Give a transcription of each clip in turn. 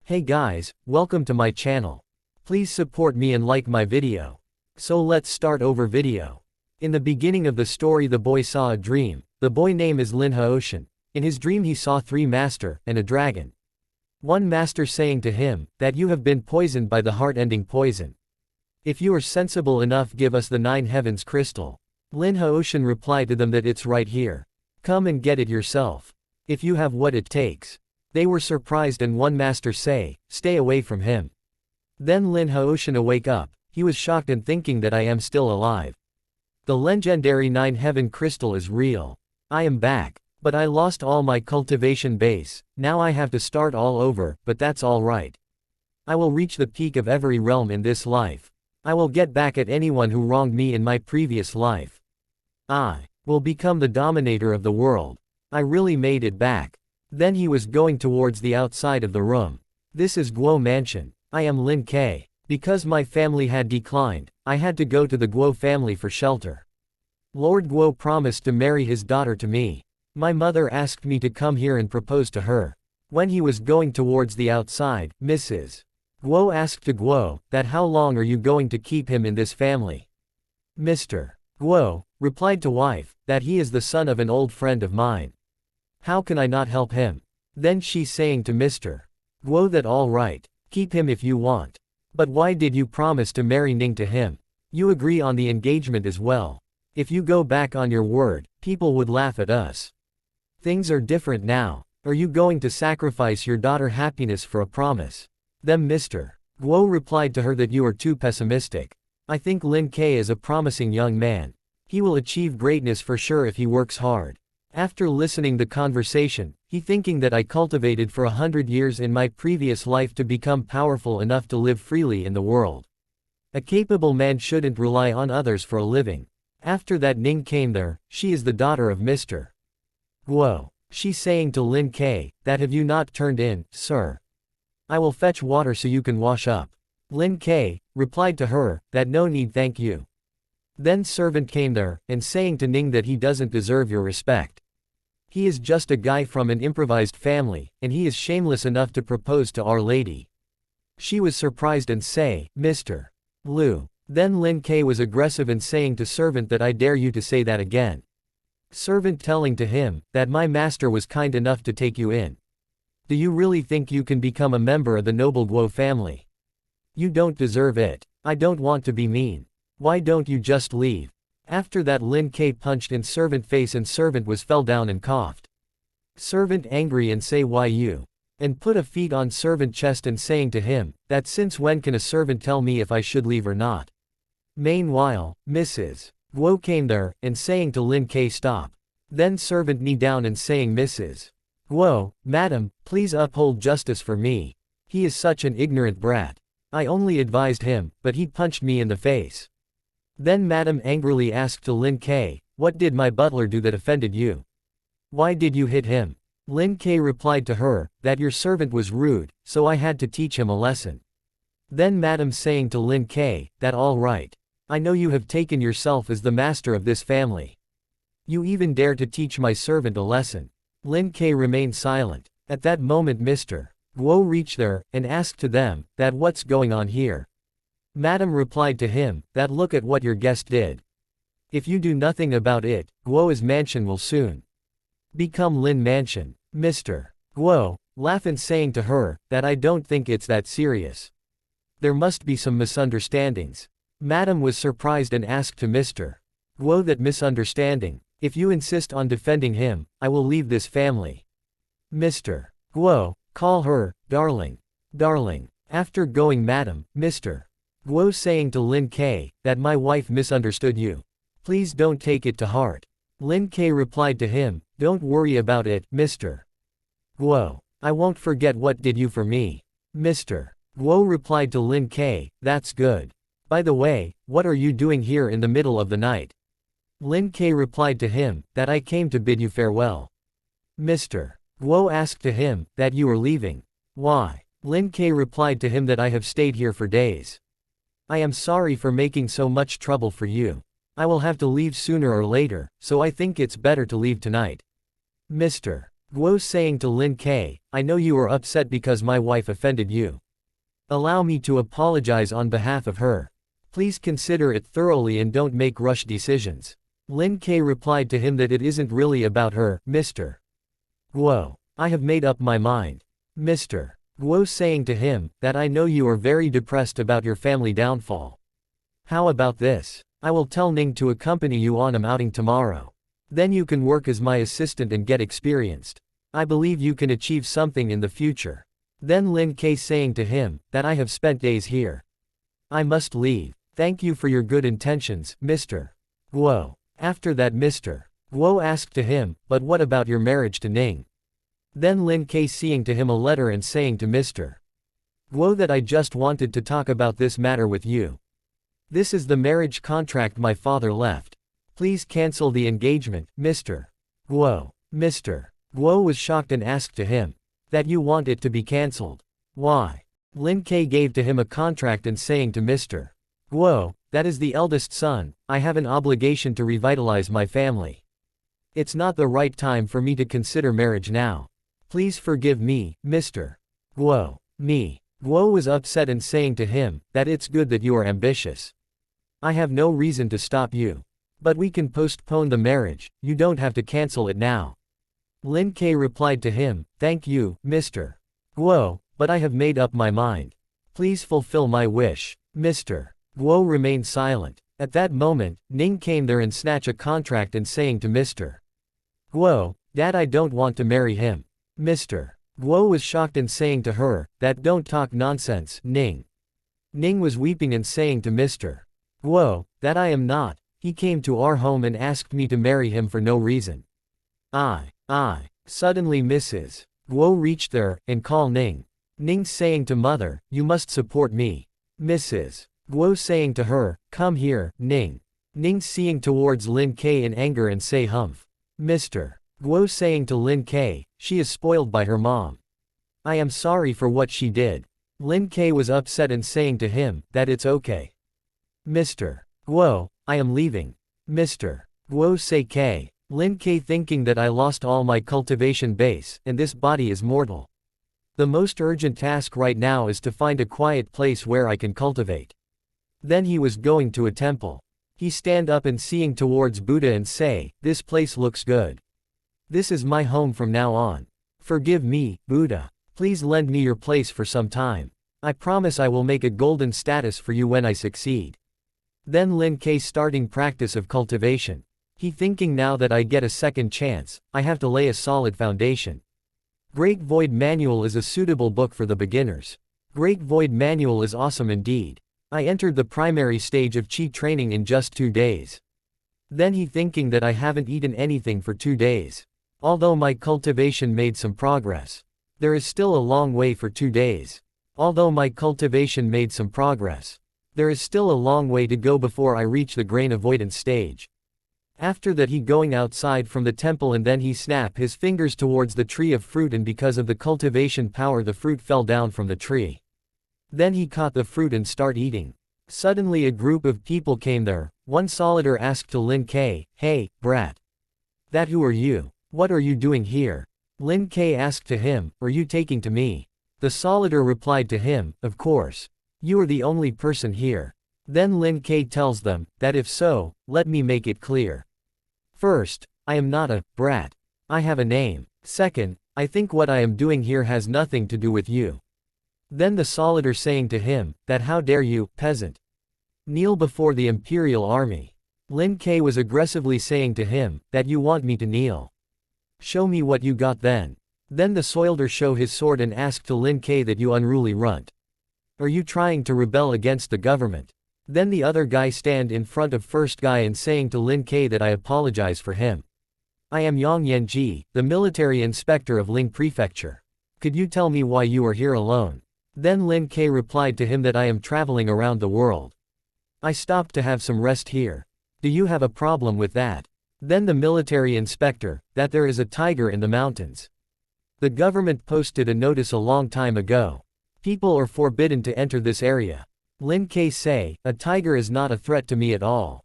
Hey guys, welcome to my channel. Please support me and like my video. So let's start over video. In the beginning of the story the boy saw a dream. The boy name is Lin Haoshan. In his dream he saw 3 master, and a dragon. One master saying to him, that you have been poisoned by the heart-ending poison. If you are sensible enough give us the 9 heavens crystal. Lin Haoshan replied to them that it's right here. Come and get it yourself. If you have what it takes. They were surprised and one master say, stay away from him. Then Lin Haoshan awake up, he was shocked and thinking that I am still alive. The legendary 9 heaven crystal is real. I am back. But I lost all my cultivation base, now I have to start all over, but that's alright. I will reach the peak of every realm in this life. I will get back at anyone who wronged me in my previous life. I will become the dominator of the world. I really made it back. Then he was going towards the outside of the room. This is Guo Mansion. I am Lin K. Because my family had declined, I had to go to the Guo family for shelter. Lord Guo promised to marry his daughter to me. My mother asked me to come here and propose to her. When he was going towards the outside, Mrs. Guo asked to Guo, that how long are you going to keep him in this family? Mr. Guo replied to wife, that he is the son of an old friend of mine. How can I not help him? Then she saying to Mr. Guo that all right, keep him if you want. But why did you promise to marry Ning to him? You agree on the engagement as well. If you go back on your word, people would laugh at us. Things are different now. Are you going to sacrifice your daughter's happiness for a promise? Then Mr. Guo replied to her that you are too pessimistic. I think Lin K is a promising young man. He will achieve greatness for sure if he works hard. After listening the conversation, he thinking that I cultivated for 100 years in my previous life to become powerful enough to live freely in the world. A capable man shouldn't rely on others for a living. After that Ning came there, she is the daughter of Mr. Guo. She saying to Lin K, that have you not turned in, sir? I will fetch water so you can wash up. Lin K replied to her, that no need thank you. Then servant came there, and saying to Ning that he doesn't deserve your respect. He is just a guy from an improvised family, and he is shameless enough to propose to Our Lady. She was surprised and say, Mr. Lu. Then Lin K was aggressive and saying to servant that I dare you to say that again. Servant telling to him, that my master was kind enough to take you in. Do you really think you can become a member of the noble Guo family? You don't deserve it. I don't want to be mean. Why don't you just leave? After that Lin K punched in servant face and servant was fell down and coughed. Servant angry and say why you? And put a feet on servant chest and saying to him, that since when can a servant tell me if I should leave or not? Meanwhile, Mrs. Guo came there, and saying to Lin K stop. Then servant knee down and saying Mrs. Guo, madam, please uphold justice for me. He is such an ignorant brat. I only advised him, but he punched me in the face. Then madam angrily asked to Lin K, what did my butler do that offended you? Why did you hit him? Lin K replied to her, that your servant was rude, so I had to teach him a lesson. Then madam saying to Lin K, that all right. I know you have taken yourself as the master of this family. You even dare to teach my servant a lesson. Lin K remained silent. At that moment Mr. Guo reached there, and asked to them, that what's going on here? Madam replied to him, that look at what your guest did. If you do nothing about it, Guo's mansion will soon become Lin Mansion. Mr. Guo laughing saying to her, that I don't think it's that serious. There must be some misunderstandings. Madam was surprised and asked to Mr. Guo that misunderstanding. If you insist on defending him, I will leave this family. Mr. Guo, call her, darling. Darling. After going madam, Mr. Guo saying to Lin K, that my wife misunderstood you. Please don't take it to heart. Lin K replied to him, don't worry about it, Mr. Guo. I won't forget what did you for me. Mr. Guo replied to Lin K, that's good. By the way, what are you doing here in the middle of the night? Lin K replied to him, that I came to bid you farewell. Mr. Guo asked to him, that you are leaving. Why? Lin K replied to him that I have stayed here for days. I am sorry for making so much trouble for you. I will have to leave sooner or later, so I think it's better to leave tonight. Mr. Guo saying to Lin Ke, I know you are upset because my wife offended you. Allow me to apologize on behalf of her. Please consider it thoroughly and don't make rush decisions. Lin Ke replied to him that it isn't really about her, Mr. Guo. I have made up my mind. Mr. Guo saying to him, that I know you are very depressed about your family downfall. How about this? I will tell Ning to accompany you on an outing tomorrow. Then you can work as my assistant and get experienced. I believe you can achieve something in the future. Then Lin Ke saying to him, that I have spent days here. I must leave. Thank you for your good intentions, Mr. Guo. After that Mr. Guo asked to him, but what about your marriage to Ning? Then Lin Ke seeing to him a letter and saying to Mr. Guo that I just wanted to talk about this matter with you. This is the marriage contract my father left. Please cancel the engagement, Mr. Guo. Mr. Guo was shocked and asked to him, that you want it to be cancelled. Why? Lin Ke gave to him a contract and saying to Mr. Guo, that is the eldest son, I have an obligation to revitalize my family. It's not the right time for me to consider marriage now. Please forgive me, Mr. Guo. Me. Guo was upset and saying to him, that it's good that you are ambitious. I have no reason to stop you. But we can postpone the marriage, you don't have to cancel it now. Lin Ke replied to him, thank you, Mr. Guo, but I have made up my mind. Please fulfill my wish. Mr. Guo remained silent. At that moment, Ning came there and snatched a contract and saying to Mr. Guo, Dad, I don't want to marry him. Mr. Guo was shocked and saying to her, that don't talk nonsense, Ning. Ning was weeping and saying to Mr. Guo, that I am not. He came to our home and asked me to marry him for no reason. Suddenly Mrs. Guo reached there, and called Ning. Ning saying to mother, you must support me. Mrs. Guo saying to her, come here, Ning. Ning seeing towards Lin Ke in anger and say humph. Mr. Guo saying to Lin Ke, she is spoiled by her mom. I am sorry for what she did. Lin Ke was upset and saying to him, that it's okay. Mr. Guo, I am leaving. Mr. Guo say K. Lin Ke thinking that I lost all my cultivation base, and this body is mortal. The most urgent task right now is to find a quiet place where I can cultivate. Then he was going to a temple. He stand up and seeing towards Buddha and say, this place looks good. This is my home from now on. Forgive me, Buddha. Please lend me your place for some time. I promise I will make a golden status for you when I succeed. Then Lin Ke starting practice of cultivation. He thinking now that I get a second chance, I have to lay a solid foundation. Great Void Manual is a suitable book for the beginners. Great Void Manual is awesome indeed. I entered the primary stage of Qi training in just 2 days. Then he thinking that I haven't eaten anything for 2 days. Although my cultivation made some progress. There is still a long way for 2 days. Although my cultivation made some progress. There is still a long way to go before I reach the grain avoidance stage. After that he going outside from the temple and then he snap his fingers towards the tree of fruit and because of the cultivation power the fruit fell down from the tree. Then he caught the fruit and start eating. Suddenly a group of people came there. One soldier asked to Lin Ke, hey, brat. That who are you? What are you doing here? Lin Ke asked to him, are you taking to me? The soldier replied to him, of course. You are the only person here. Then Lin Ke tells them, that if so, let me make it clear. First, I am not a brat. I have a name. Second, I think what I am doing here has nothing to do with you. Then the soldier saying to him, that how dare you, peasant, kneel before the imperial army. Lin Ke was aggressively saying to him, that you want me to kneel. Show me what you got then. Then the soldier show his sword and asked to Lin Ke that you unruly runt. Are you trying to rebel against the government? Then the other guy stand in front of first guy and saying to Lin Ke that I apologize for him. I am Yang Yanji, the military inspector of Ling Prefecture. Could you tell me why you are here alone? Then Lin Ke replied to him that I am traveling around the world. I stopped to have some rest here. Do you have a problem with that? Then the military inspector, that there is a tiger in the mountains. The government posted a notice a long time ago. People are forbidden to enter this area. Lin Ke say, a tiger is not a threat to me at all.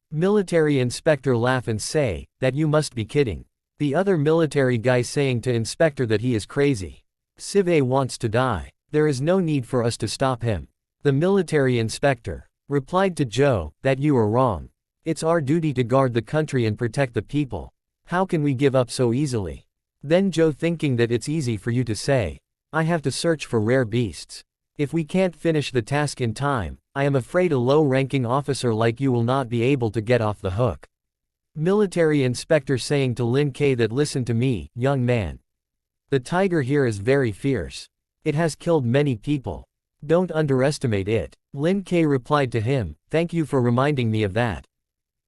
Military inspector laugh and say, that you must be kidding. The other military guy saying to Inspector that he is crazy. Cive wants to die. There is no need for us to stop him. The military inspector replied to Joe that you are wrong. It's our duty to guard the country and protect the people. How can we give up so easily? Then Joe thinking that it's easy for you to say. I have to search for rare beasts. If we can't finish the task in time, I am afraid a low-ranking officer like you will not be able to get off the hook. Military inspector saying to Lin K that listen to me, young man. The tiger here is very fierce. It has killed many people. Don't underestimate it. Lin K replied to him, thank you for reminding me of that.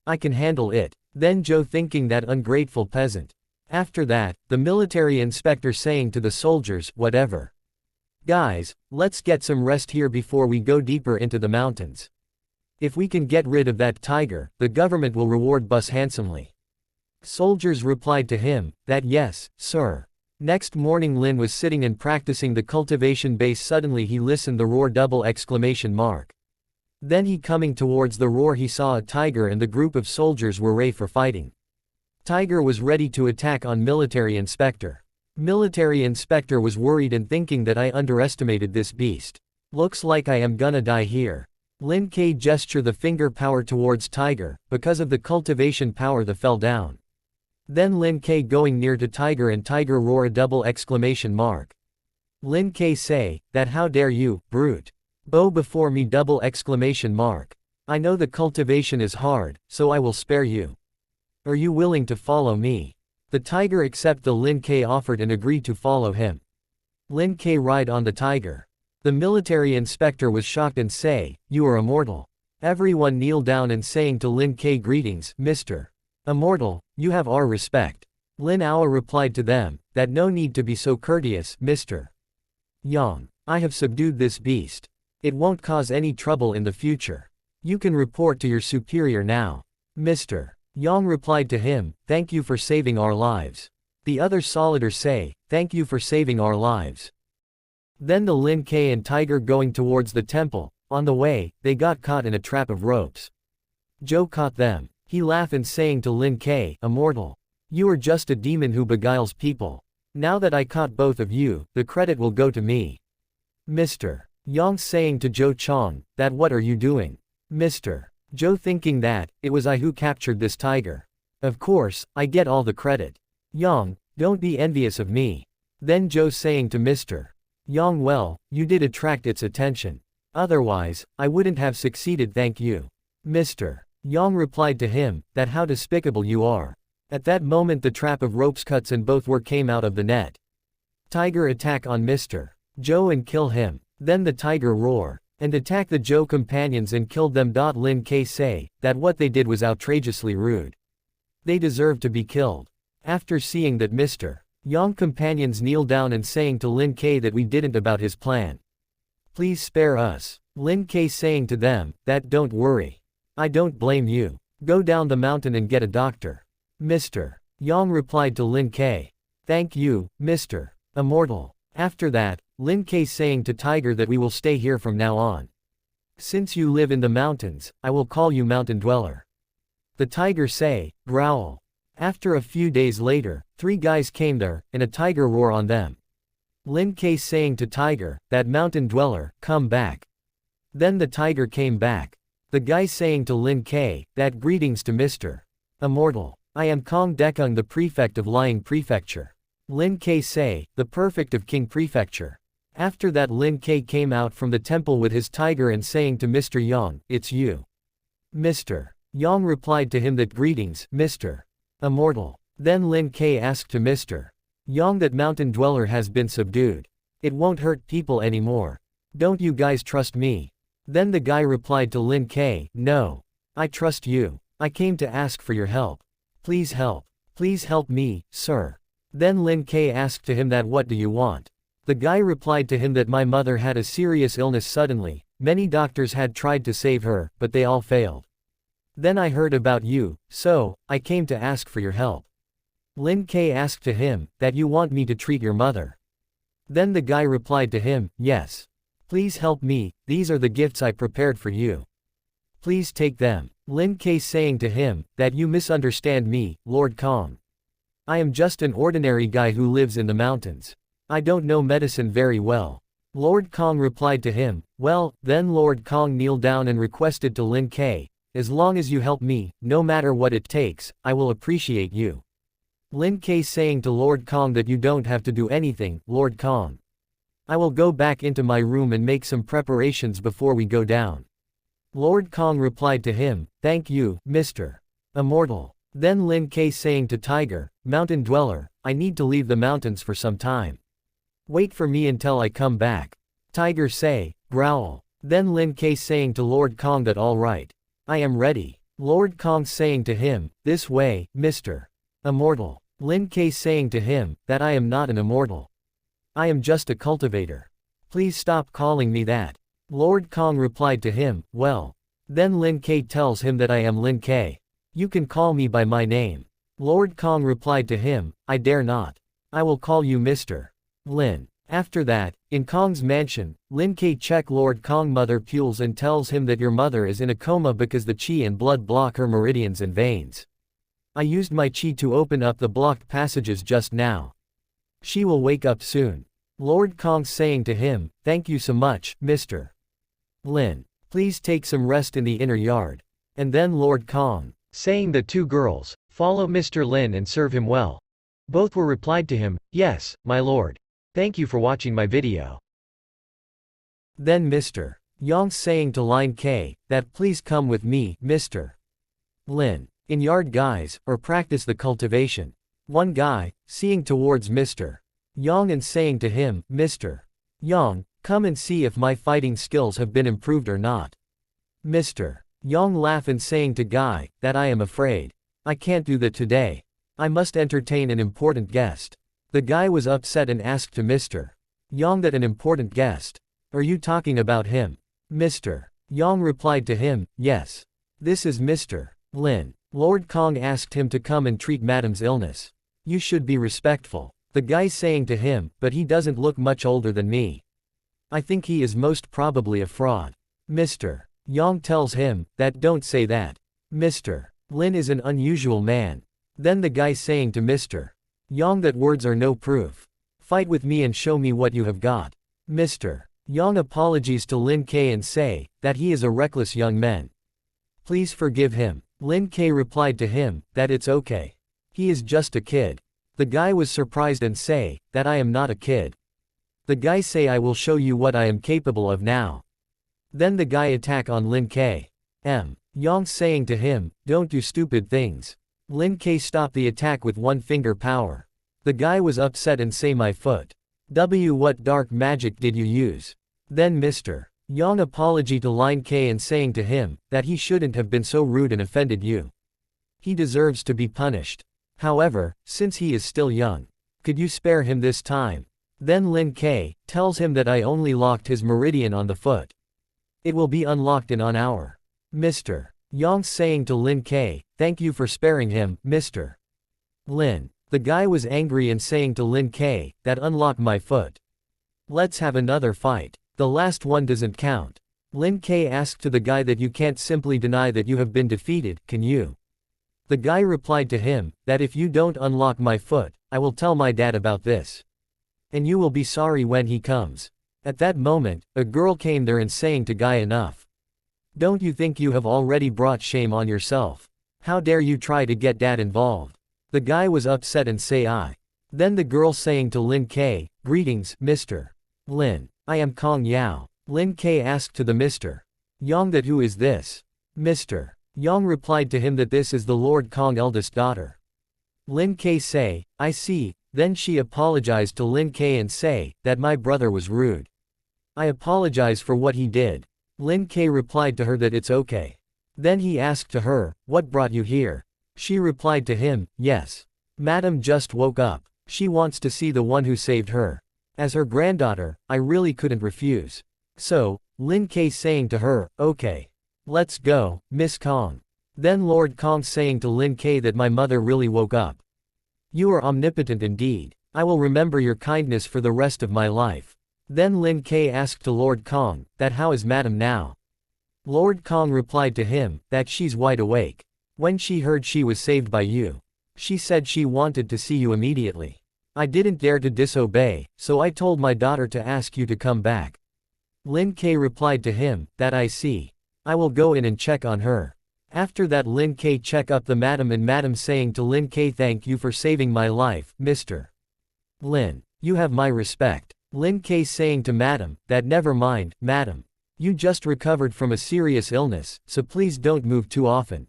I can handle it. Then Joe thinking that ungrateful peasant. After that, the military inspector saying to the soldiers, whatever. Guys, let's get some rest here before we go deeper into the mountains. If we can get rid of that tiger, the government will reward us handsomely. Soldiers replied to him, that yes, sir. Next morning Lin was sitting and practicing the cultivation base. Suddenly he listened the roar double exclamation mark. Then he coming towards the roar he saw a tiger and the group of soldiers were ready for fighting. Tiger was ready to attack on military inspector. Military inspector was worried and thinking that I underestimated this beast. Looks like I am gonna die here. Lin K gesture the finger power towards tiger, because of the cultivation power the fell down. Then Lin K going near to tiger and tiger roar a double exclamation mark. Lin K say, that how dare you, brute. Bow before me double exclamation mark. I know the cultivation is hard, so I will spare you. Are you willing to follow me? The tiger accept the Lin K offered and agreed to follow him. Lin K ride on the tiger. The military inspector was shocked and say, you are immortal. Everyone kneel down and saying to Lin K greetings, Mr. Immortal, you have our respect. Lin Awa replied to them, that no need to be so courteous, Mr. Yang. I have subdued this beast. It won't cause any trouble in the future. You can report to your superior now. Mr. Yang replied to him, thank you for saving our lives. The other soldiers say, thank you for saving our lives. Then the Lin K and tiger going towards the temple. On the way, they got caught in a trap of ropes. Joe caught them. He laughed and saying to Lin K, immortal. You are just a demon who beguiles people. Now that I caught both of you, the credit will go to me. Mr. Yang saying to Joe Chong, that what are you doing? Mr. Joe thinking that, it was I who captured this tiger. Of course, I get all the credit. Yang, don't be envious of me. Then Joe saying to Mr. Yang well, you did attract its attention. Otherwise, I wouldn't have succeeded thank you. Mr. Yang replied to him, that how despicable you are. At that moment the trap of ropes cuts and both came out of the net. Tiger attack on Mr. Joe and kill him. Then the tiger roar, and attack the Joe companions and killed them. Lin K say, that what they did was outrageously rude. They deserve to be killed. After seeing that Mr. Yang companions kneel down and saying to Lin K that we didn't about his plan. Please spare us. Lin K saying to them, that don't worry. I don't blame you. Go down the mountain and get a doctor. Mr. Yang replied to Lin K. Thank you, Mr. Immortal. After that, Lin K saying to Tiger that we will stay here from now on. Since you live in the mountains, I will call you Mountain Dweller. The tiger say, growl. After a few days later, 3 guys came there, and a tiger roar on them. Lin K saying to Tiger, that Mountain Dweller, come back. Then the tiger came back. The guy saying to Lin K, that greetings to Mr. Immortal. I am Kong Dekung the prefect of Lying Prefecture. Lin K say, the perfect of King Prefecture. After that Lin K came out from the temple with his tiger and saying to Mr. Yang, it's you. Mr. Yang replied to him that greetings, Mr. Immortal. Then Lin K asked to Mr. Yang that Mountain Dweller has been subdued. It won't hurt people anymore. Don't you guys trust me? Then the guy replied to Lin K, no. I trust you. I came to ask for your help. Please help. Please help me, sir. Then Lin K asked to him that what do you want? The guy replied to him that my mother had a serious illness suddenly. Many doctors had tried to save her, but they all failed. Then I heard about you, so, I came to ask for your help. Lin K asked to him, that you want me to treat your mother. Then the guy replied to him, yes. Please help me, these are the gifts I prepared for you. Please take them. Lin K saying to him, that you misunderstand me, Lord Kong. I am just an ordinary guy who lives in the mountains. I don't know medicine very well. Lord Kong replied to him. Well, then Lord Kong kneeled down and requested to Lin Ke, as long as you help me, no matter what it takes, I will appreciate you. Lin Ke saying to Lord Kong that you don't have to do anything, Lord Kong. I will go back into my room and make some preparations before we go down. Lord Kong replied to him, thank you, Mr. Immortal. Then Lin Ke saying to Tiger, Mountain Dweller, I need to leave the mountains for some time. Wait for me until I come back. Tiger say, growl. Then Lin Ke saying to Lord Kong that all right. I am ready. Lord Kong saying to him, this way, Mr. Immortal. Lin Ke saying to him, that I am not an immortal. I am just a cultivator. Please stop calling me that. Lord Kong replied to him, well. Then Lin Ke tells him that I am Lin Ke. You can call me by my name. Lord Kong replied to him, I dare not. I will call you Mr. Lin. After that, in Kong's mansion, Lin Ke check Lord Kong mother Pules and tells him that your mother is in a coma because the chi and blood block her meridians and veins. I used my chi to open up the blocked passages just now. She will wake up soon. Lord Kong saying to him, thank you so much, Mr. Lin. Please take some rest in the inner yard. And then Lord Kong, saying the two girls, follow Mr. Lin and serve him well. Both were replied to him, yes, my lord. Thank you for watching my video. Then Mr. Yang saying to Lin Ke, that please come with me, Mr. Lin. In yard guys, or practice the cultivation. One guy, seeing towards Mr. Yang and saying to him, Mr. Yang, come and see if my fighting skills have been improved or not. Mr. Yang laugh and saying to Guy, that I am afraid. I can't do that today. I must entertain an important guest. The guy was upset and asked to Mr. Yang that an important guest. Are you talking about him? Mr. Yang replied to him, yes. This is Mr. Lin. Lord Kong asked him to come and treat Madam's illness. You should be respectful. The guy saying to him, but he doesn't look much older than me. I think he is most probably a fraud. Mr. Yang tells him, that don't say that. Mr. Lin is an unusual man. Then the guy saying to Mr. Yang that words are no proof. Fight with me and show me what you have got. Mr. Yang apologies to Lin Ke and say, that he is a reckless young man. Please forgive him. Lin Ke replied to him, that it's okay. He is just a kid. The guy was surprised and say, that I am not a kid. The guy say I will show you what I am capable of now. Then the guy attack on Lin Ke. Yang saying to him, don't do stupid things. Lin Ke stopped the attack with one finger power. The guy was upset and say my foot. What dark magic did you use? Then Mr. Yang apology to Lin Ke and saying to him, that he shouldn't have been so rude and offended you. He deserves to be punished. However, since he is still young, could you spare him this time? Then Lin Ke tells him that I only locked his meridian on the foot. It will be unlocked in an hour. Mr. Yang saying to Lin Ke, thank you for sparing him, Mr. Lin. The guy was angry and saying to Lin Ke, that unlock my foot. Let's have another fight. The last one doesn't count. Lin Ke asked to the guy that you can't simply deny that you have been defeated, can you? The guy replied to him, that if you don't unlock my foot, I will tell my dad about this. And you will be sorry when he comes. At that moment, a girl came there and saying to Guy enough. Don't you think you have already brought shame on yourself? How dare you try to get dad involved? The guy was upset and say I. Then the girl saying to Lin Ke, greetings, Mr. Lin. I am Kong Yao. Lin Ke asked to the Mr. Yang that who is this? Mr. Yang replied to him that this is the Lord Kong eldest daughter. Lin Ke say, I see. Then she apologized to Lin Ke and say, that my brother was rude. I apologize for what he did. Lin Ke replied to her that it's okay. Then he asked to her, what brought you here? She replied to him, yes. Madam just woke up. She wants to see the one who saved her. As her granddaughter, I really couldn't refuse. So, Lin Ke saying to her, okay. Let's go, Miss Kong. Then Lord Kong saying to Lin Ke that my mother really woke up. You are omnipotent indeed. I will remember your kindness for the rest of my life. Then Lin Ke asked to Lord Kong, that how is Madam now? Lord Kong replied to him, that she's wide awake. When she heard she was saved by you, She said she wanted to see you immediately. I didn't dare to disobey, so I told my daughter to ask you to come back. Lin Ke replied to him, that I see. I will go in and check on her. After that Lin Ke check up the madam and madam saying to Lin Ke, thank you for saving my life, Mr. Lin. You have my respect. Lin Ke saying to madam, that never mind, madam. You just recovered from a serious illness, so please don't move too often.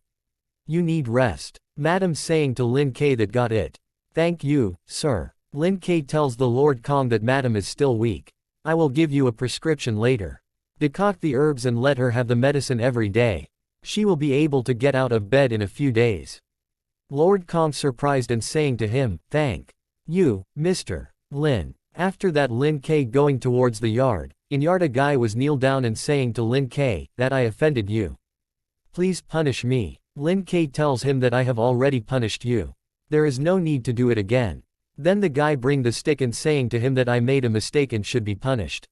You need rest. Madam saying to Lin Ke that got it. Thank you, sir. Lin Ke tells the Lord Kong that madam is still weak. I will give you a prescription later. Decoct the herbs and let her have the medicine every day. She will be able to get out of bed in a few days. Lord Kong surprised and saying to him, thank you, Mr. Lin. After that Lin Ke going towards the yard. In yard a guy was kneel down and saying to Lin Ke, that I offended you. Please punish me. Lin Ke tells him that I have already punished you. There is no need to do it again. Then the guy bring the stick and saying to him that I made a mistake and should be punished.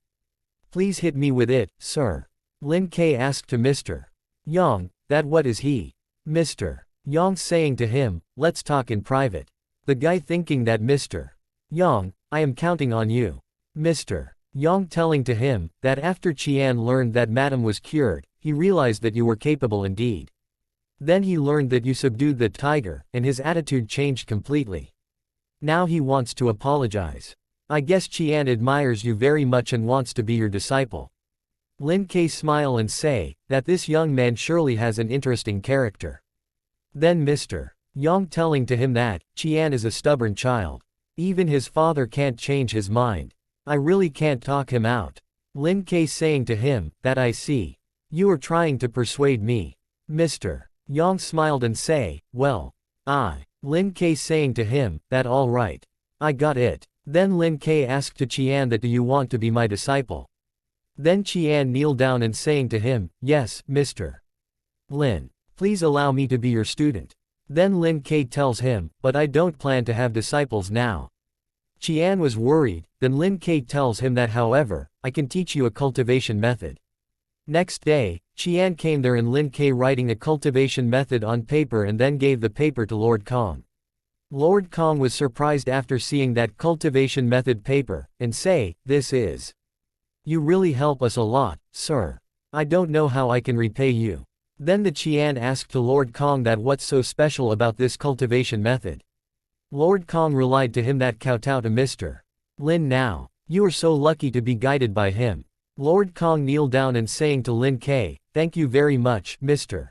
Please hit me with it, sir. Lin Ke asked to Mr. Yang, that what is he? Mr. Yang saying to him, let's talk in private. The guy thinking that Mr. Yang, I am counting on you. Mr. Yang telling to him, that after Qian learned that madam was cured, he realized that you were capable indeed. Then he learned that you subdued the tiger, and his attitude changed completely. Now he wants to apologize. I guess Qian admires you very much and wants to be your disciple. Lin Ke smile and say, that this young man surely has an interesting character. Then Mr. Yang telling to him that, Qian is a stubborn child. Even his father can't change his mind. I really can't talk him out. Lin Ke saying to him, that I see. You are trying to persuade me. Mr. Yang smiled and say, well. Lin Ke saying to him, that all right. I got it. Then Lin Ke asked to Qian that do you want to be my disciple? Then Qian kneel down and saying to him, yes, Mr. Lin. Please allow me to be your student. Then Lin Ke tells him, but I don't plan to have disciples now. Qian was worried, then Lin Ke tells him that however, I can teach you a cultivation method. Next day, Qian came there and Lin Ke writing a cultivation method on paper and then gave the paper to Lord Kong. Lord Kong was surprised after seeing that cultivation method paper, and say, this is. You really help us a lot, sir. I don't know how I can repay you. Then the Qian asked to Lord Kong that what's so special about this cultivation method. Lord Kong relied to him that kowtow to Mr. Lin now. You are so lucky to be guided by him. Lord Kong kneeled down and saying to Lin Ke, thank you very much, Mr.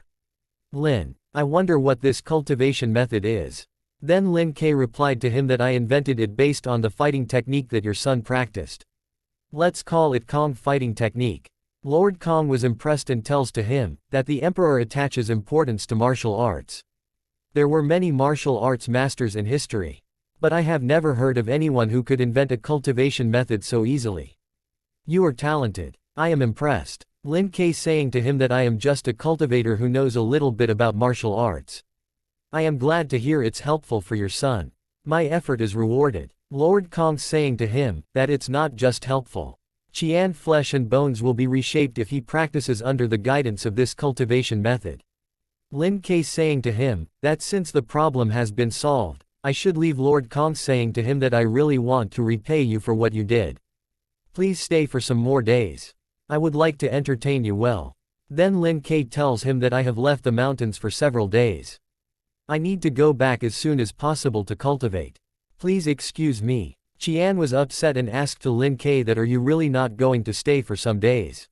Lin. I wonder what this cultivation method is. Then Lin Ke replied to him that I invented it based on the fighting technique that your son practiced. Let's call it Kong fighting technique. Lord Kong was impressed and tells to him, that the emperor attaches importance to martial arts. There were many martial arts masters in history. But I have never heard of anyone who could invent a cultivation method so easily. You are talented. I am impressed. Lin Ke saying to him that I am just a cultivator who knows a little bit about martial arts. I am glad to hear it's helpful for your son. My effort is rewarded. Lord Kong saying to him, that it's not just helpful. Qian flesh and bones will be reshaped if he practices under the guidance of this cultivation method. Lin Ke saying to him, that since the problem has been solved, I should leave. Lord Kong saying to him that I really want to repay you for what you did. Please stay for some more days. I would like to entertain you well. Then Lin Ke tells him that I have left the mountains for several days. I need to go back as soon as possible to cultivate. Please excuse me. Qian was upset and asked to Lin Ke that are you really not going to stay for some days?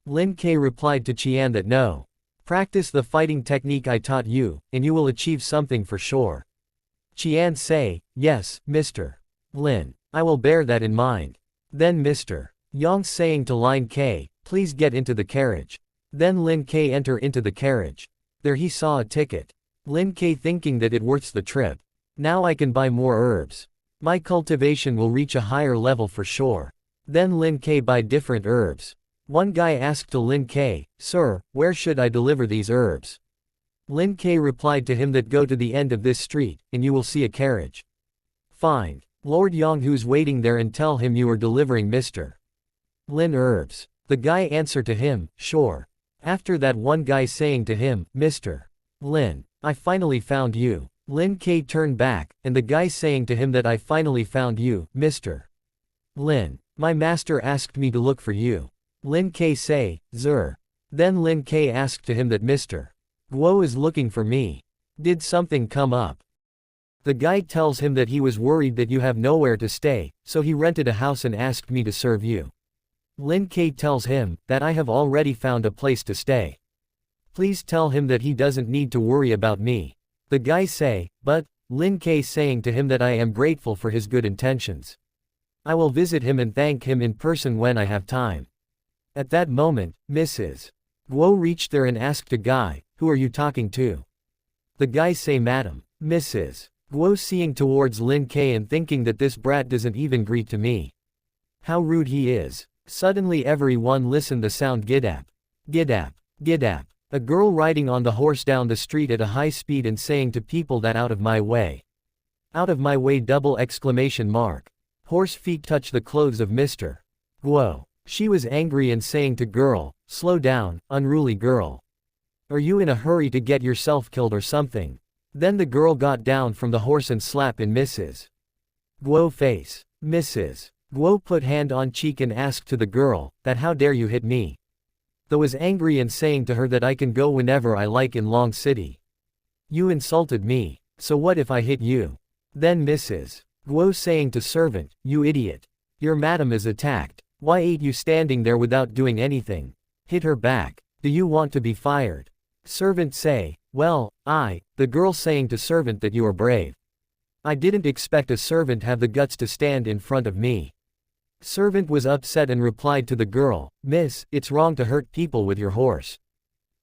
Lin Ke replied to Qian that no. Practice the fighting technique I taught you, and you will achieve something for sure. Qian say, yes, Mr. Lin. I will bear that in mind. Then Mr. Yang saying to Lin Ke, please get into the carriage. Then Lin Ke enter into the carriage. There he saw a ticket. Lin Ke thinking that it worths the trip. Now I can buy more herbs. My cultivation will reach a higher level for sure. Then Lin Ke buy different herbs. One guy asked to Lin Ke, sir, where should I deliver these herbs? Lin Ke replied to him that go to the end of this street, and you will see a carriage. Find Lord Yang who's waiting there and tell him you are delivering Mr. Lin herbs. The guy answered to him, sure. After that one guy saying to him, Mr. Lin, I finally found you. Lin K turned back, and the guy saying to him that I finally found you, Mr. Lin. My master asked me to look for you. Lin K say, Zer. Then Lin K asked to him that Mr. Guo is looking for me. Did something come up? The guy tells him that he was worried that you have nowhere to stay, so he rented a house and asked me to serve you. Lin K tells him that I have already found a place to stay. Please tell him that he doesn't need to worry about me. The guy say, but, Lin K saying to him that I am grateful for his good intentions. I will visit him and thank him in person when I have time. At that moment, Mrs. Guo reached there and asked a guy, who are you talking to? The guy say Madam. Mrs. Guo seeing towards Lin K and thinking that this brat doesn't even greet to me. How rude he is. Suddenly everyone listened the sound gidap. Gidap. Gidap. A girl riding on the horse down the street at a high speed and saying to people that out of my way. Out of my way double exclamation mark. Horse feet touch the clothes of Mr. Guo. She was angry and saying to girl, slow down, unruly girl. Are you in a hurry to get yourself killed or something? Then the girl got down from the horse and slapped in Mrs. Guo face. Mrs. Guo put hand on cheek and asked to the girl, that how dare you hit me? Though was angry and saying to her that I can go whenever I like in Long City. You insulted me, so what if I hit you? Then Mrs. Guo saying to servant, you idiot. Your madam is attacked. Why ain't you standing there without doing anything? Hit her back. Do you want to be fired? Servant say, well, the girl saying to servant that you are brave. I didn't expect a servant have the guts to stand in front of me. Servant was upset and replied to the girl, Miss, it's wrong to hurt people with your horse.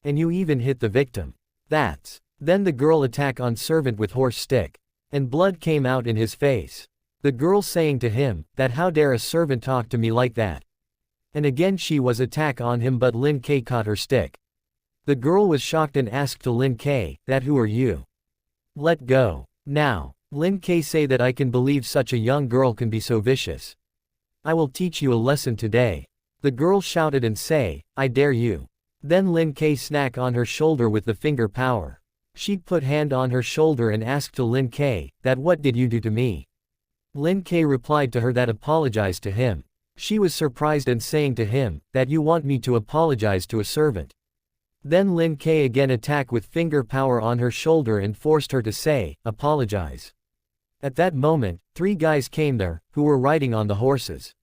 And you even hit the victim. That's. Then the girl attack on servant with horse stick. And blood came out in his face. The girl saying to him, that how dare a servant talk to me like that. And again she was attack on him but Lin K caught her stick. The girl was shocked and asked to Lin K, that who are you? Let go. Now. Lin K say that I can believe such a young girl can be so vicious. I will teach you a lesson today. The girl shouted and say, I dare you. Then Lin K snack on her shoulder with the finger power. She put hand on her shoulder and asked to Lin K, that what did you do to me? Lin K replied to her that apologized to him. She was surprised and saying to him, that you want me to apologize to a servant. Then Lin K again attacked with finger power on her shoulder and forced her to say, apologize. At that moment, 3 guys came there, who were riding on the horses.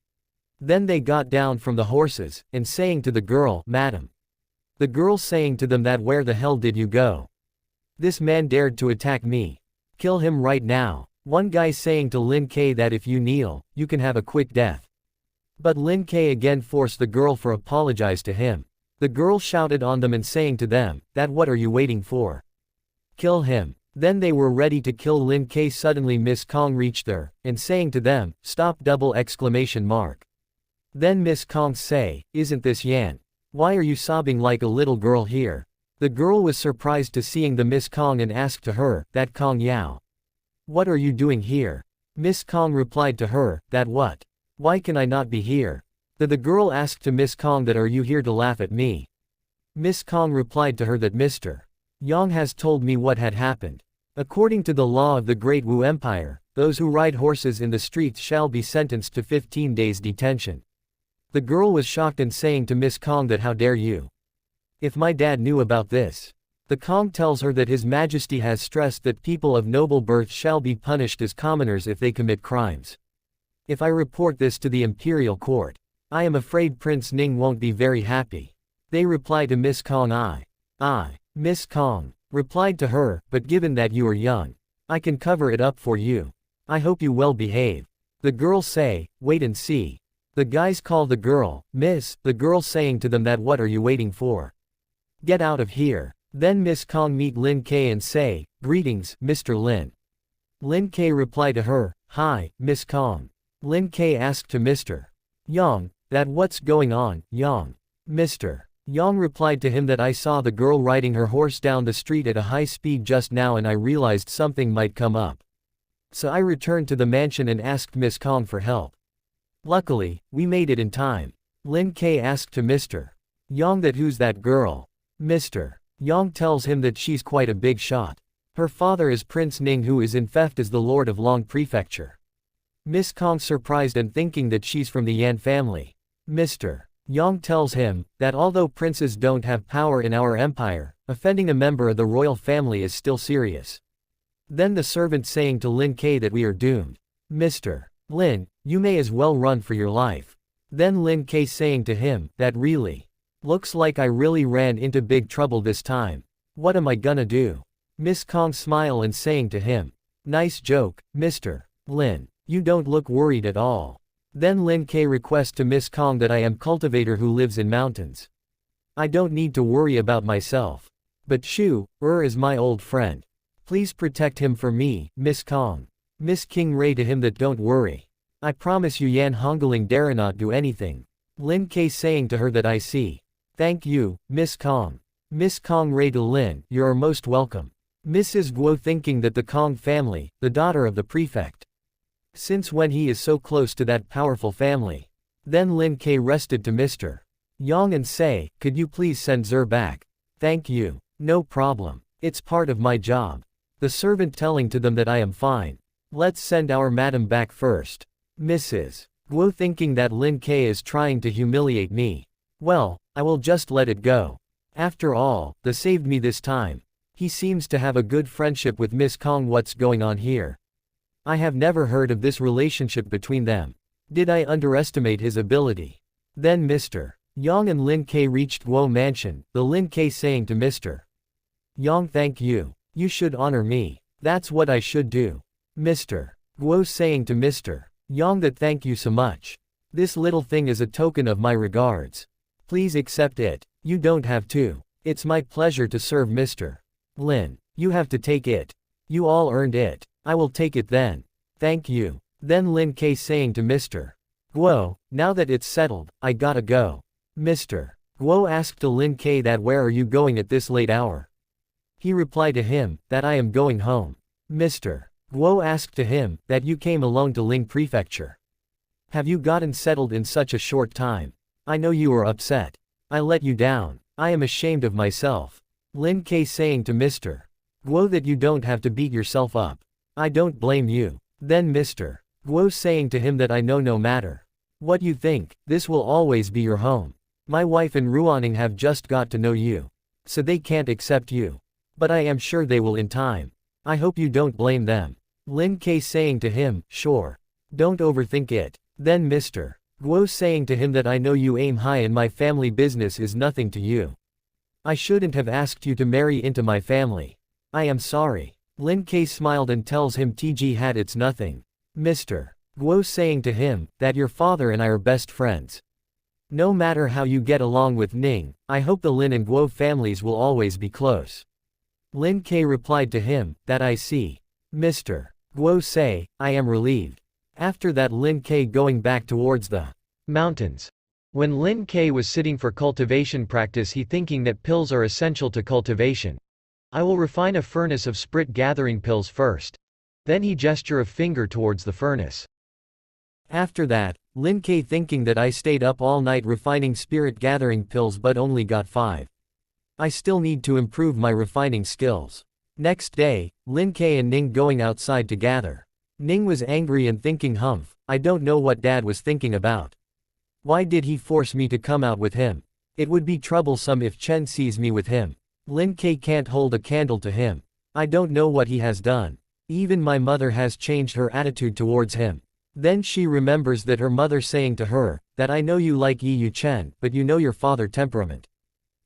Then they got down from the horses, and saying to the girl, Madam. The girl saying to them that where the hell did you go? This man dared to attack me. Kill him right now. One guy saying to Lin K that if you kneel, you can have a quick death. But Lin K again forced the girl for apologize to him. The girl shouted on them and saying to them, that what are you waiting for? Kill him. Then they were ready to kill Lin K. Suddenly Miss Kong reached there, and saying to them, stop double exclamation mark. Then Miss Kong say, isn't this Yan? Why are you sobbing like a little girl here? The girl was surprised to seeing the Miss Kong and asked to her, that Kong Yao. What are you doing here? Miss Kong replied to her, that what? Why can I not be here? The girl asked to Miss Kong that are you here to laugh at me? Miss Kong replied to her that Mr. Yang has told me what had happened. According to the law of the Great Wu Empire, those who ride horses in the streets shall be sentenced to 15 days detention. The girl was shocked and saying to Miss Kong that how dare you? If my dad knew about this. The Kong tells her that His Majesty has stressed that people of noble birth shall be punished as commoners if they commit crimes. If I report this to the imperial court, I am afraid Prince Ning won't be very happy. They reply to Miss Kong Miss Kong replied to her, but given that you are young, I can cover it up for you. I hope you well behave. The girl say, wait and see. The guys call the girl, Miss, the girl saying to them that what are you waiting for? Get out of here. Then Miss Kong meet Lin K and say, greetings, Mr. Lin. Lin K reply to her, hi, Miss Kong. Lin K asked to Mr. Yang, that what's going on, Yang? Mr. Yang replied to him that I saw the girl riding her horse down the street at a high speed just now and I realized something might come up. So I returned to the mansion and asked Miss Kong for help. Luckily, we made it in time. Lin K asked to Mr. Yang that who's that girl? Mr. Yang tells him that she's quite a big shot. Her father is Prince Ning, who is in fact as the Lord of Long Prefecture. Miss Kong surprised and thinking that she's from the Yan family. Mr. Yang tells him that although princes don't have power in our empire, offending a member of the royal family is still serious. Then the servant saying to Lin Ke that we are doomed. Mr. Lin, you may as well run for your life. Then Lin Ke saying to him that really looks like I really ran into big trouble this time. What am I gonna do? Miss Kong smile and saying to him, nice joke, Mr. Lin. You don't look worried at all. Then Lin Ke requests to Miss Kong that I am cultivator who lives in mountains. I don't need to worry about myself. But Shu, is my old friend. Please protect him for me, Miss Kong. Miss King Ray to him that don't worry. I promise you Yan Hongling dare not do anything. Lin Ke saying to her that I see. Thank you, Miss Kong. Miss Kong Ray to Lin, you are most welcome. Mrs. Guo thinking that the Kong family, the daughter of the prefect. Since when he is so close to that powerful family. Then Lin Ke rested to Mr. Yang and say, could you please send Zer back? Thank you. No problem. It's part of my job. The servant telling to them that I am fine. Let's send our madam back first. Mrs. Guo thinking that Lin Ke is trying to humiliate me. Well, I will just let it go. After all, they saved me this time. He seems to have a good friendship with Miss Kong. What's going on here? I have never heard of this relationship between them. Did I underestimate his ability? Then Mr. Yang and Lin Ke reached Guo Mansion, the Lin Ke saying to Mr. Yang thank you. You should honor me. That's what I should do. Mr. Guo saying to Mr. Yang that thank you so much. This little thing is a token of my regards. Please accept it. You don't have to. It's my pleasure to serve Mr. Lin. You have to take it. You all earned it. I will take it then. Thank you. Then Lin Ke saying to Mr. Guo, now that it's settled, I gotta go. Mr. Guo asked to Lin Ke that where are you going at this late hour? He replied to him, that I am going home. Mr. Guo asked to him, that you came alone to Ling Prefecture. Have you gotten settled in such a short time? I know you are upset. I let you down. I am ashamed of myself. Lin Ke saying to Mr. Guo that you don't have to beat yourself up. I don't blame you. Then Mr. Guo saying to him that I know no matter what you think, this will always be your home. My wife and Ruaning have just got to know you. So they can't accept you. But I am sure they will in time. I hope you don't blame them. Lin Ke saying to him, sure. Don't overthink it. Then Mr. Guo saying to him that I know you aim high and my family business is nothing to you. I shouldn't have asked you to marry into my family. I am sorry. Lin Ke smiled and tells him TG had it's nothing. Mr. Guo saying to him, that your father and I are best friends. No matter how you get along with Ning, I hope the Lin and Guo families will always be close. Lin Ke replied to him, that I see. Mr. Guo say, I am relieved. After that Lin Ke going back towards the mountains. When Lin Ke was sitting for cultivation practice he thinking that pills are essential to cultivation. I will refine a furnace of sprit gathering pills first. Then he gesture a finger towards the furnace. After that, Lin Ke thinking that I stayed up all night refining spirit gathering pills but only got 5. I still need to improve my refining skills. Next day, Lin Ke and Ning going outside to gather. Ning was angry and thinking humph, I don't know what dad was thinking about. Why did he force me to come out with him? It would be troublesome if Chen sees me with him. Lin Ke can't hold a candle to him. I don't know what he has done. Even my mother has changed her attitude towards him. Then she remembers that her mother saying to her, that I know you like Yi Yu Chen, but you know your father temperament.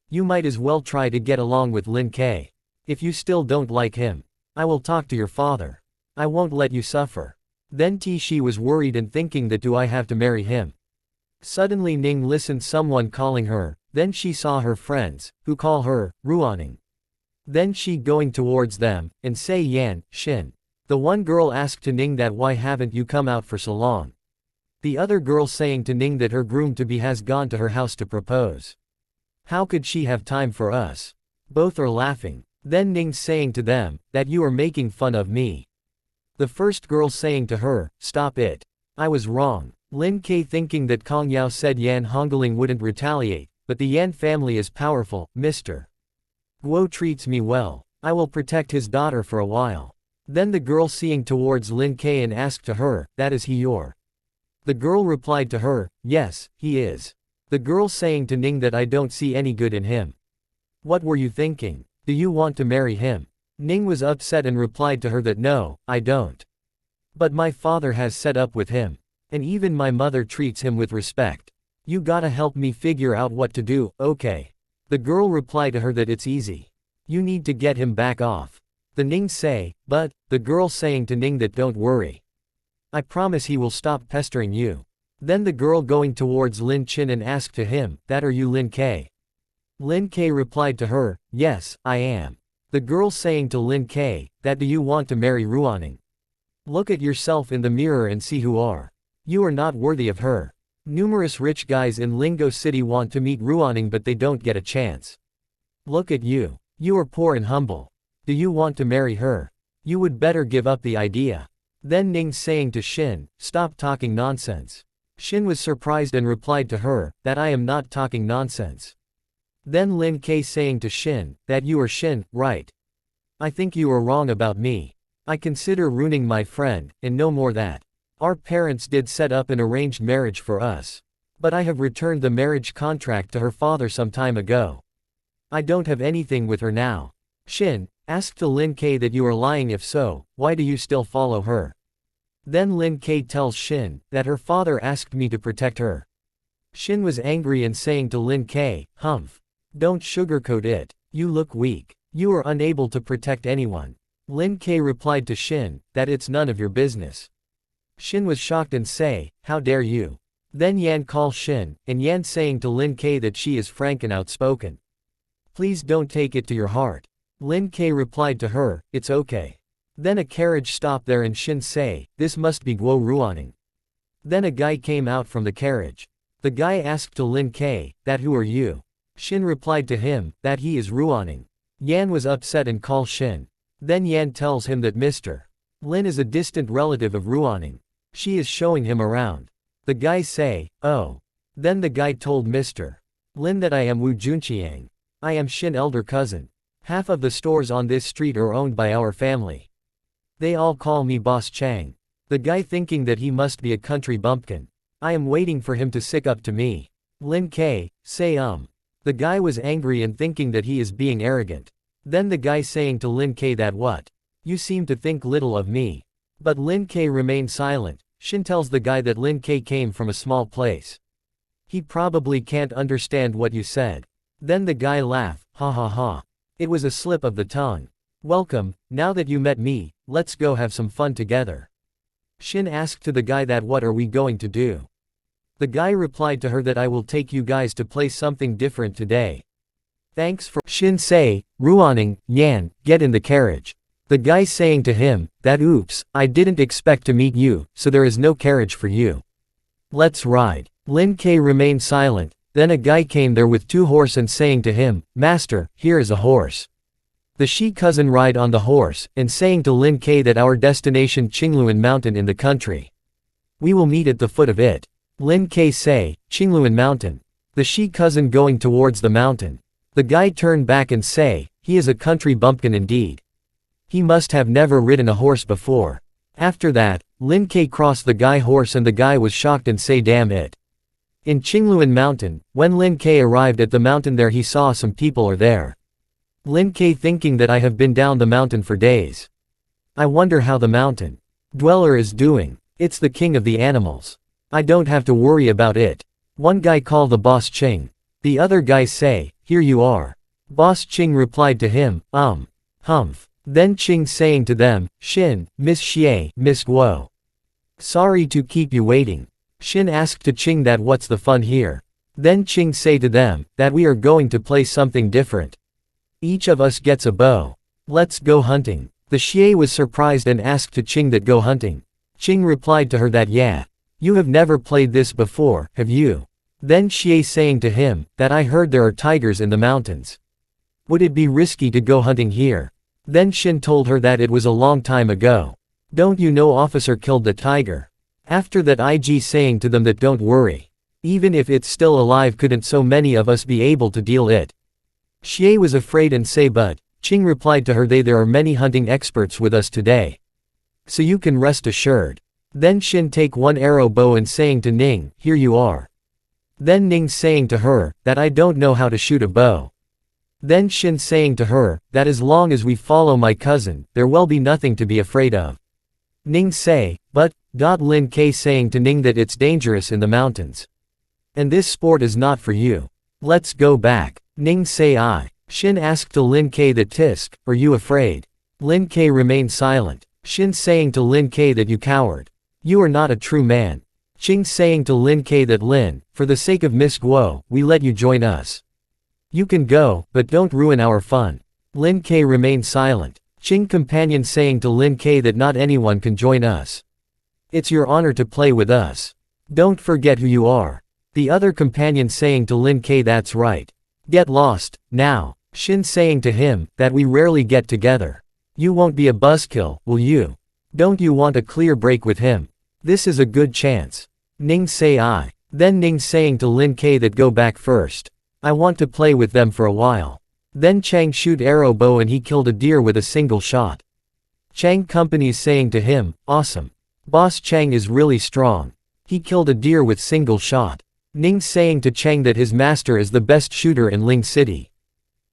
You might as well try to get along with Lin Ke. If you still don't like him, I will talk to your father. I won't let you suffer. Then Shi was worried and thinking that do I have to marry him? Suddenly Ning listened someone calling her, then she saw her friends, who call her, Ruaning. Then she going towards them, and say Yan, Shin. The one girl asked to Ning that why haven't you come out for so long? The other girl saying to Ning that her groom-to-be has gone to her house to propose. How could she have time for us? Both are laughing. Then Ning saying to them, that you are making fun of me. The first girl saying to her, stop it. I was wrong. Lin Ke thinking that Kong Yao said Yan Hongling wouldn't retaliate, but the Yan family is powerful, Mr. Guo treats me well. I will protect his daughter for a while. Then the girl seeing towards Lin Ke and asked to her, that is he your? The girl replied to her, yes, he is. The girl saying to Ning that I don't see any good in him. What were you thinking? Do you want to marry him? Ning was upset and replied to her that no, I don't. But my father has set up with him. And even my mother treats him with respect. You gotta help me figure out what to do, okay? The girl replied to her that it's easy. You need to get him back off. The Ning say, but, the girl saying to Ning that don't worry. I promise he will stop pestering you. Then the girl going towards Lin Chin and asked to him, that are you Lin Ke? Lin Ke replied to her, yes, I am. The girl saying to Lin Ke, that do you want to marry Ruaning? Look at yourself in the mirror and see who are. You are not worthy of her. Numerous rich guys in Lingo City want to meet Ruaning but they don't get a chance. Look at you. You are poor and humble. Do you want to marry her? You would better give up the idea. Then Ning saying to Shin, stop talking nonsense. Shin was surprised and replied to her, that I am not talking nonsense. Then Lin Ke saying to Shin, that you are Shin, right? I think you are wrong about me. I consider ruining my friend, and no more that. Our parents did set up an arranged marriage for us. But I have returned the marriage contract to her father some time ago. I don't have anything with her now. Shin, asked to Lin Ke that you are lying if so, why do you still follow her? Then Lin Ke tells Shin, that her father asked me to protect her. Shin was angry and saying to Lin Ke, humph. Don't sugarcoat it, you look weak. You are unable to protect anyone. Lin Ke replied to Shin, that it's none of your business. Shin was shocked and say, how dare you? Then Yan call Shin, and Yan saying to Lin Ke that she is frank and outspoken. Please don't take it to your heart. Lin Ke replied to her, it's okay. Then a carriage stopped there and Shin say, this must be Guo Ruaning. Then a guy came out from the carriage. The guy asked to Lin Ke, that who are you? Shin replied to him, that he is Ruaning. Yan was upset and called Shin. Then Yan tells him that Mr. Lin is a distant relative of Ruaning. She is showing him around. The guy say, oh. Then the guy told Mr. Lin that I am Wu Junqiang. I am Shin elder cousin. Half of the stores on this street are owned by our family. They all call me Boss Chang. The guy thinking that he must be a country bumpkin. I am waiting for him to sick up to me. Lin Ke, say The guy was angry and thinking that he is being arrogant. Then the guy saying to Lin Ke that what? You seem to think little of me. But Lin Ke remained silent. Shin tells the guy that Lin Ke came from a small place. He probably can't understand what you said. Then the guy laughed, ha ha ha. It was a slip of the tongue. Welcome, now that you met me, let's go have some fun together. Shin asked to the guy that what are we going to do? The guy replied to her that I will take you guys to play something different today. Thanks for Shin say, Ruaning, Yan, get in the carriage. The guy saying to him, that oops, I didn't expect to meet you, so there is no carriage for you. Let's ride. Lin Ke remained silent. Then a guy came there with 2 horses and saying to him, Master, here is a horse. The she cousin ride on the horse, and saying to Lin Ke that our destination Qingluan Mountain in the country. We will meet at the foot of it. Lin Ke say, Qingluan Mountain. The she cousin going towards the mountain. The guy turned back and say, he is a country bumpkin indeed. He must have never ridden a horse before. After that, Lin Ke crossed the guy horse and the guy was shocked and say damn it. In Qingluan Mountain, when Lin Ke arrived at the mountain there he saw some people are there. Lin Ke thinking that I have been down the mountain for days. I wonder how the mountain dweller is doing. It's the king of the animals. I don't have to worry about it. One guy called the boss Ching. The other guy say, here you are. Boss Ching replied to him, humph. Then Ching saying to them, Shin, Miss Xie, Miss Guo. Sorry to keep you waiting. Shin asked to Ching that what's the fun here. Then Ching say to them, that we are going to play something different. Each of us gets a bow. Let's go hunting. The Xie was surprised and asked to Ching that go hunting. Ching replied to her that yeah. You have never played this before, have you? Then Xie saying to him, that I heard there are tigers in the mountains. Would it be risky to go hunting here? Then Shin told her that it was a long time ago. Don't you know officer killed the tiger? After that IG saying to them that don't worry. Even if it's still alive couldn't so many of us be able to deal it. Xie was afraid and say but, Qing replied to her, there are many hunting experts with us today. So you can rest assured. Then Xin take one arrow bow and saying to Ning, here you are. Then Ning saying to her, that I don't know how to shoot a bow. Then Xin saying to her, that as long as we follow my cousin, there will be nothing to be afraid of. Ning say, but, Lin Ke saying to Ning that it's dangerous in the mountains. And this sport is not for you. Let's go back. Ning say I. Xin asked to Lin Ke that tisk, are you afraid? Lin Ke remained silent. Xin saying to Lin Ke that you coward. You are not a true man. Qing saying to Lin Ke that Lin, for the sake of Miss Guo, we let you join us. You can go, but don't ruin our fun. Lin Ke remained silent. Qing companion saying to Lin Ke that not anyone can join us. It's your honor to play with us. Don't forget who you are. The other companion saying to Lin Ke that's right. Get lost, now. Xin saying to him, that we rarely get together. You won't be a buzzkill, will you? Don't you want a clear break with him? This is a good chance. Ning say I. Then Ning saying to Lin Ke that go back first. I want to play with them for a while. Then Chang shoot arrow bow and he killed a deer with a single shot. Chang companies saying to him, awesome. Boss Chang is really strong. He killed a deer with single shot. Ning saying to Chang that his master is the best shooter in Ling City.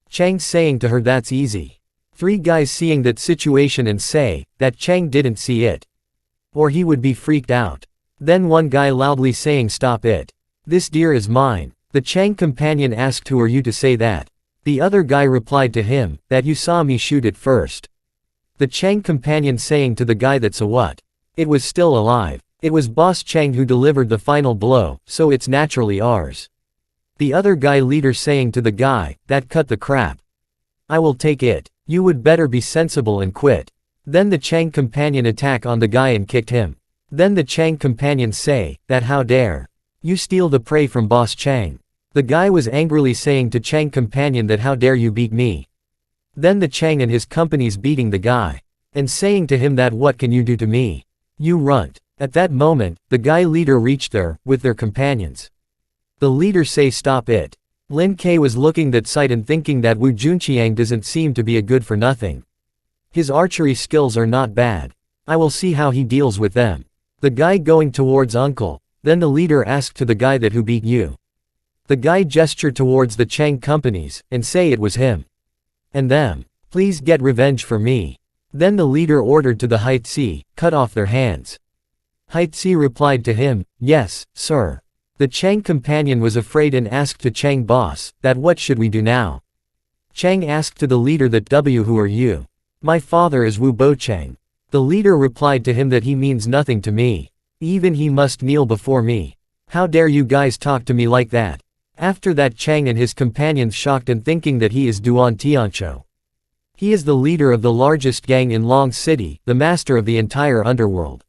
Chang saying to her that's easy. Three guys seeing that situation and say, that Chang didn't see it. Or he would be freaked out. Then one guy loudly saying stop it. This deer is mine. The Chang companion asked who are you to say that? The other guy replied to him, that you saw me shoot it first. The Chang companion saying to the guy that's a what? It was still alive. It was Boss Chang who delivered the final blow, so it's naturally ours. The other guy leader saying to the guy, that cut the crap. I will take it. You would better be sensible and quit. Then the Chang companion attack on the guy and kicked him. Then the Chang companion say, that how dare you steal the prey from Boss Chang. The guy was angrily saying to Chang companion that how dare you beat me. Then the Chang and his companies beating the guy. And saying to him that what can you do to me? You runt. At that moment, the guy leader reached there, with their companions. The leader say stop it. Lin Ke was looking that sight and thinking that Wu Junqiang doesn't seem to be a good for nothing. His archery skills are not bad. I will see how he deals with them. The guy going towards uncle. Then the leader asked to the guy that who beat you. The guy gestured towards the Chang companies, and say it was him. And them. Please get revenge for me. Then the leader ordered to the Haitzi, cut off their hands. Haitzi replied to him, yes, sir. The Chang companion was afraid and asked to Chang boss, that what should we do now? Chang asked to the leader that who are you? My father is Wu Bochang. The leader replied to him that he means nothing to me. Even he must kneel before me. How dare you guys talk to me like that? After that Chang and his companions shocked and thinking that he is Duan Tiancho. He is the leader of the largest gang in Long City, the master of the entire underworld.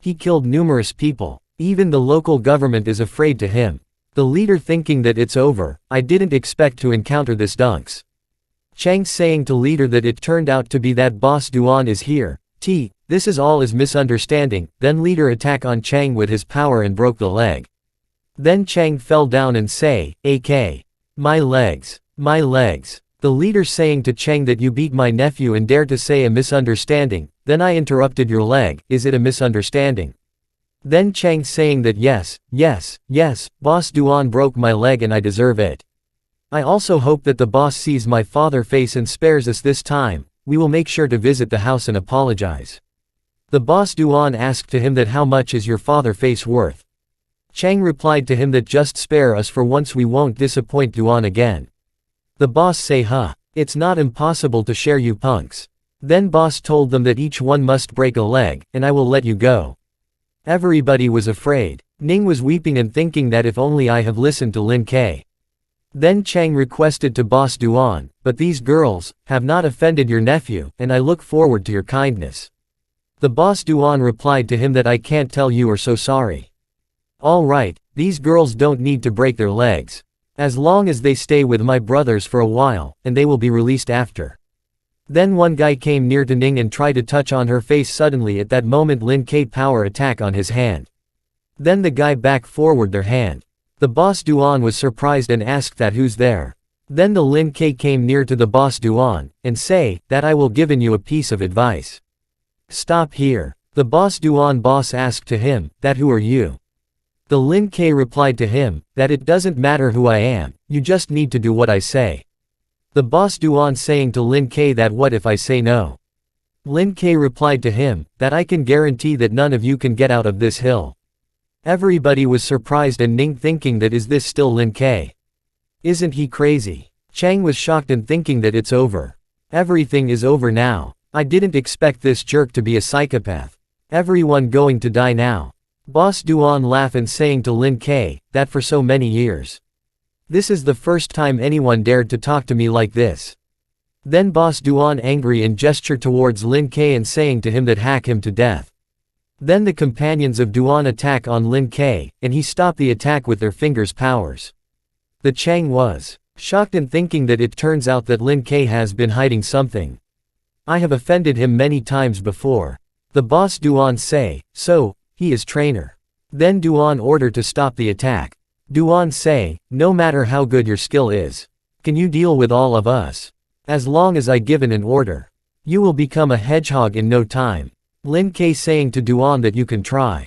He killed numerous people. Even the local government is afraid to him. The leader thinking that it's over, I didn't expect to encounter this dunks. Chang saying to leader that it turned out to be that boss Duan is here. This is all is misunderstanding. Then leader attack on Chang with his power and broke the leg. Then Chang fell down and say, AK. My legs. My legs. The leader saying to Chang that you beat my nephew and dare to say a misunderstanding. Then I interrupted your leg, is it a misunderstanding? Then Chang saying that yes, boss Duan broke my leg and I deserve it. I also hope that the boss sees my father face and spares us this time. We will make sure to visit the house and apologize. The boss Duan asked to him that how much is your father face worth? Chang replied to him that just spare us for once, we won't disappoint Duan again. The boss say it's not impossible to share you punks. Then boss told them that each one must break a leg, and I will let you go. Everybody was afraid. Ning was weeping and thinking that if only I have listened to Lin Ke. Then Chang requested to boss Duan, but these girls have not offended your nephew, and I look forward to your kindness. The boss Duan replied to him that I can't tell you or so sorry. All right, these girls don't need to break their legs. As long as they stay with my brothers for a while, and they will be released after. Then one guy came near to Ning and tried to touch on her face. Suddenly at that moment Lin Ke power attack on his hand. Then the guy back forward their hand. The boss Duan was surprised and asked that who's there. Then the Lin Ke came near to the boss Duan, and say, that I will given you a piece of advice. Stop here. The boss Duan boss asked to him, that who are you? The Lin Ke replied to him, that it doesn't matter who I am, you just need to do what I say. The boss Duan saying to Lin Ke that what if I say no? Lin Ke replied to him, that I can guarantee that none of you can get out of this hill. Everybody was surprised and Ning thinking that is this still Lin Ke? Isn't he crazy? Chang was shocked and thinking that it's over. Everything is over now. I didn't expect this jerk to be a psychopath. Everyone going to die now. Boss Duan laughed and saying to Lin Ke, that for so many years. This is the first time anyone dared to talk to me like this. Then boss Duan angry and gestured towards Lin Ke and saying to him that hack him to death. Then the companions of Duan attack on Lin Ke, and he stopped the attack with their fingers' powers. The Chang was shocked and thinking that it turns out that Lin Ke has been hiding something. I have offended him many times before. The boss Duan say, so, he is trainer. Then Duan ordered to stop the attack. Duan say, no matter how good your skill is. Can you deal with all of us? As long as I given an order. You will become a hedgehog in no time. Lin Ke saying to Duan that you can try.